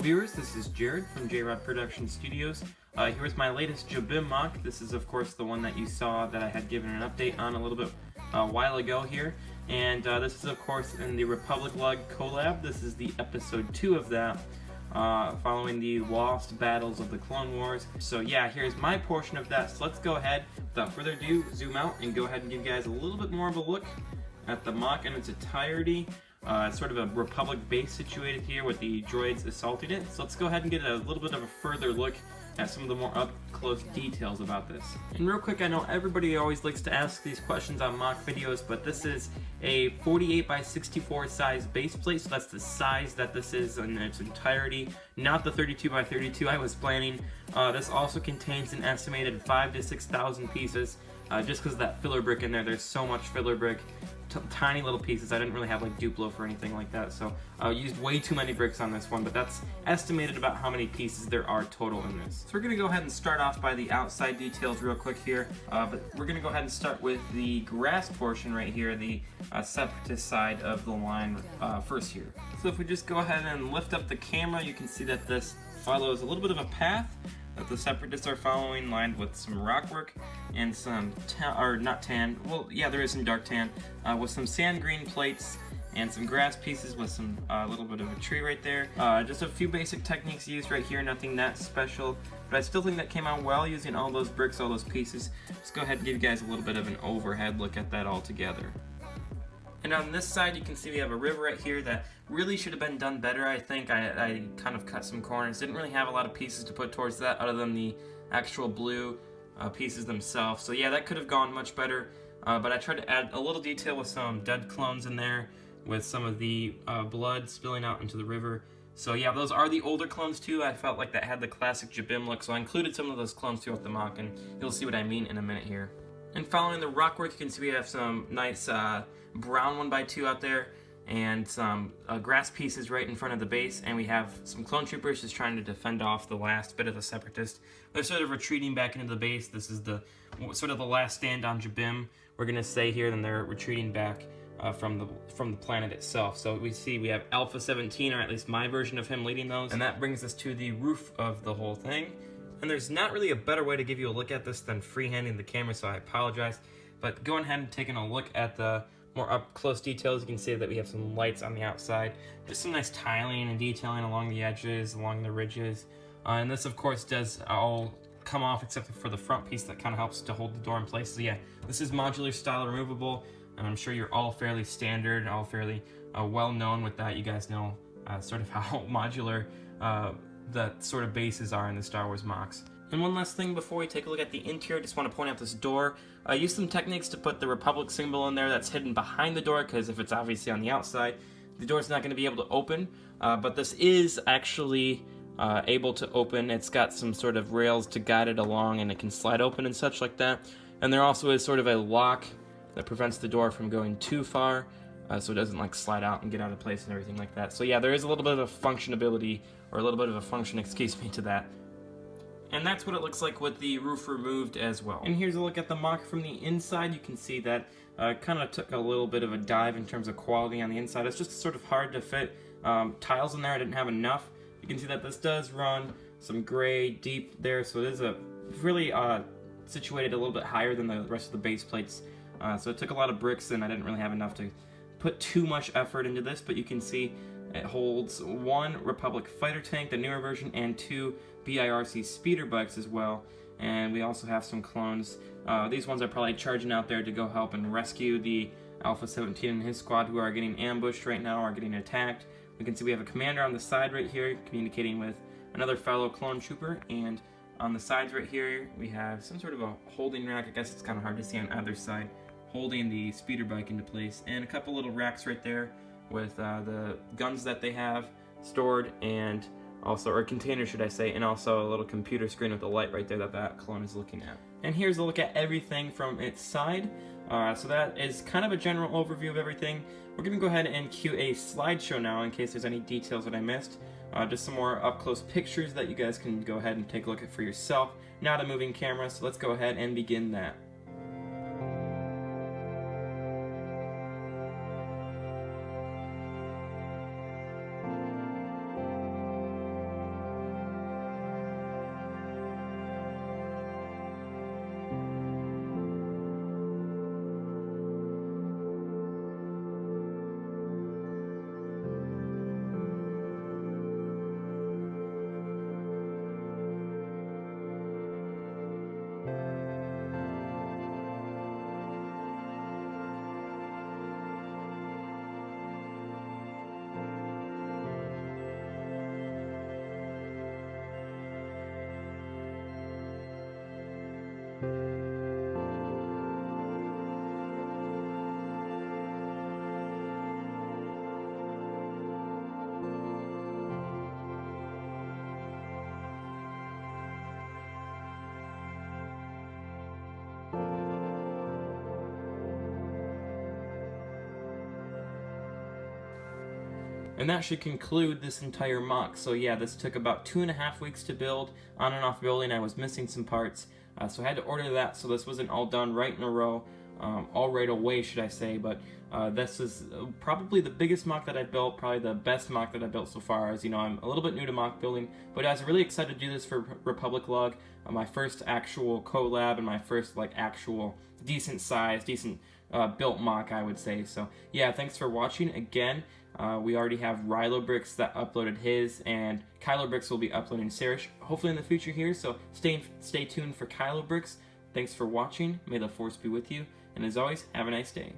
viewers, this is Jared from J-Rod Production Studios. Here's my latest Jabiim MOC. This is of course the one that you saw that I had given an update on a little bit a while ago here. And this is of course in the RepublicLUG collab. This is the episode 2 of that, following the lost battles of the Clone Wars. So yeah, here's my portion of that. So let's go ahead, without further ado, zoom out and go ahead and give you guys a little bit more of a look at the MOC in its entirety. It's sort of a Republic base situated here with the droids assaulting it. So let's go ahead and get a little bit of a further look at some of the more up-close details about this. And real quick, I know everybody always likes to ask these questions on MOC videos, but this is a 48 by 64 size base plate, so that's the size that this is in its entirety, not the 32 by 32 I was planning. This also contains an estimated 5,000 to 6,000 pieces, just because of that filler brick in there. There's so much filler brick. Tiny little pieces. I didn't really have like Duplo for anything like that, so I used way too many bricks on this one, but that's estimated about how many pieces there are total in this. So we're going to go ahead and start off by the outside details real quick here, but we're going to go ahead and start with the grass portion right here, the Separatist side of the line first here. So if we just go ahead and lift up the camera, you can see that this follows a little bit of a path that the Separatists are following, lined with some rock work and some there is some dark tan, with some sand green plates and some grass pieces with some little bit of a tree right there. Just a few basic techniques used right here, nothing that special, but I still think that came out well using all those bricks, all those pieces. Let's go ahead and give you guys a little bit of an overhead look at that all together. And on this side, you can see we have a river right here that really should have been done better, I think. I kind of cut some corners. Didn't really have a lot of pieces to put towards that other than the actual blue pieces themselves. So yeah, that could have gone much better. But I tried to add a little detail with some dead clones in there, with some of the blood spilling out into the river. So yeah, those are the older clones too. I felt like that had the classic Jabiim look, so I included some of those clones throughout the MOC, and you'll see what I mean in a minute here. And following the rock work, you can see we have some nice brown 1x2 out there, and some grass pieces right in front of the base, and we have some clone troopers just trying to defend off the last bit of the Separatists. They're sort of retreating back into the base. This is the sort of the last stand on Jabiim, we're gonna say here. Then they're retreating back from the planet itself. So we have Alpha 17, or at least my version of him, leading those, and that brings us to the roof of the whole thing. And there's not really a better way to give you a look at this than freehanding the camera, so I apologize. But going ahead and taking a look at the more up-close details, you can see that we have some lights on the outside, just some nice tiling and detailing along the edges, along the ridges. And this, of course, does all come off except for the front piece that kind of helps to hold the door in place. So yeah, this is modular style removable, and I'm sure you're all fairly standard, all fairly well-known with that. You guys know sort of how modular that sort of bases are in the Star Wars MOCs. And one last thing before we take a look at the interior, I just want to point out this door. I used some techniques to put the Republic symbol in there that's hidden behind the door, because if it's obviously on the outside, the door's not going to be able to open. But this is actually able to open. It's got some sort of rails to guide it along, and it can slide open and such like that. And there also is sort of a lock that prevents the door from going too far, so it doesn't like slide out and get out of place and everything like that. So yeah, there is a little bit of functionability, or a little bit of a function, excuse me, to that. And that's what it looks like with the roof removed as well. And here's a look at the MOC from the inside. You can see that kind of took a little bit of a dive in terms of quality on the inside. It's just sort of hard to fit tiles in there. I didn't have enough. You can see that this does run some gray deep there, so it is a really situated a little bit higher than the rest of the base plates. So it took a lot of bricks, and I didn't really have enough to put too much effort into this, but you can see it holds 1 Republic fighter tank, the newer version, and 2 BIRC speeder bikes as well. And we also have some clones. These ones are probably charging out there to go help and rescue the Alpha 17 and his squad, who are getting ambushed right now, or getting attacked. We can see we have a commander on the side right here communicating with another fellow clone trooper, and on the sides right here we have some sort of a holding rack. I guess it's kind of hard to see on either side, holding the speeder bike into place, and a couple little racks right there with the guns that they have stored, and also, or container should I say, and also a little computer screen with a light right there that clone is looking at. And here's a look at everything from its side. So that is kind of a general overview of everything. We're going to go ahead and cue a slideshow now in case there's any details that I missed. Just some more up-close pictures that you guys can go ahead and take a look at for yourself. Not a moving camera, so let's go ahead and begin that. And that should conclude this entire MOC. So yeah, this took about 2.5 weeks to build, on and off building. I was missing some parts, so I had to order that, so this wasn't all done right in a row, all right away should I say, but this is probably the biggest MOC that I've built, probably the best MOC that I've built so far. As you know, I'm a little bit new to MOC building, but I was really excited to do this for RepublicLUG, my first actual collab and my first like actual decent size, decent built MOC, I would say. So yeah, thanks for watching. Again, we already have RepublicLUG that uploaded his, and KyloBricks will be uploading Serish hopefully in the future here, so stay tuned for KyloBricks. Thanks for watching. May the force be with you, and as always, have a nice day.